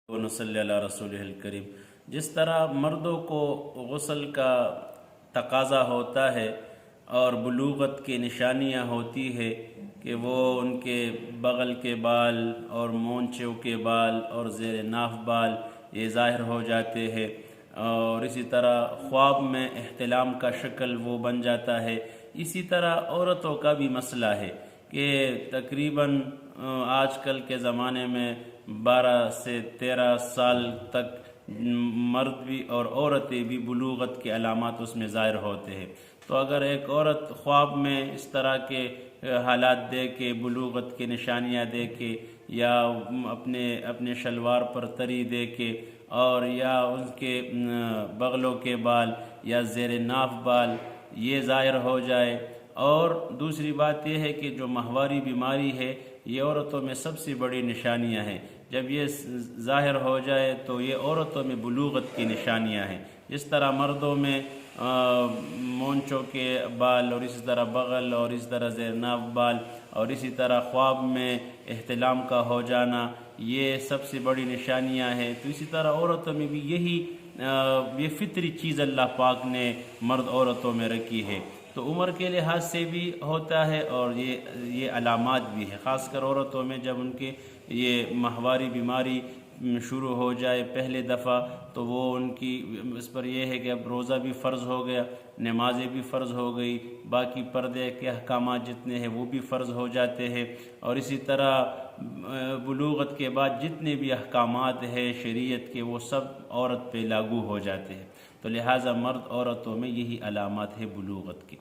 ونصلی علی رسول الکریم۔ جس طرح مردوں کو غسل کا تقاضا ہوتا ہے اور بلوغت کی نشانیاں ہوتی ہے کہ وہ ان کے بغل کے بال اور مونچھوں کے بال اور زیر ناف بال یہ ظاہر ہو جاتے ہیں، اور اسی طرح خواب میں احتلام کا شکل وہ بن جاتا ہے۔ اسی طرح عورتوں کا بھی مسئلہ ہے کہ تقریباً آج کل کے زمانے میں 12 سے 13 سال تک مرد بھی اور عورتیں بھی بلوغت کے علامات اس میں ظاہر ہوتے ہیں۔ تو اگر ایک عورت خواب میں اس طرح کے حالات دے کے بلوغت کی نشانیاں دے کے، یا اپنے شلوار پر تری دے کے، اور یا ان کے بغلوں کے بال یا زیر ناف بال یہ ظاہر ہو جائے، اور دوسری بات یہ ہے کہ جو ماہواری بیماری ہے یہ عورتوں میں سب سے بڑی نشانیاں ہیں، جب یہ ظاہر ہو جائے تو یہ عورتوں میں بلوغت کی نشانیاں ہیں۔ جس طرح مردوں میں مونچھوں کے بال، اور اسی طرح بغل، اور اسی طرح زیر ناف بال، اور اسی طرح خواب میں احتلام کا ہو جانا، یہ سب سے بڑی نشانیاں ہیں۔ تو اسی طرح عورتوں میں بھی یہ فطری چیز اللہ پاک نے مرد عورتوں میں رکھی ہے، تو عمر کے لحاظ سے بھی ہوتا ہے، اور یہ علامات بھی ہے، خاص کر عورتوں میں جب ان کے یہ ماہواری بیماری شروع ہو جائے پہلے دفعہ، تو وہ ان کی اس پر یہ ہے کہ اب روزہ بھی فرض ہو گیا، نمازیں بھی فرض ہو گئی، باقی پردے کے احکامات جتنے ہیں وہ بھی فرض ہو جاتے ہیں، اور اسی طرح بلوغت کے بعد جتنے بھی احکامات ہیں شریعت کے وہ سب عورت پہ لاگو ہو جاتے ہیں۔ تو لہٰذا مرد عورتوں میں یہی علامات ہے بلوغت کی۔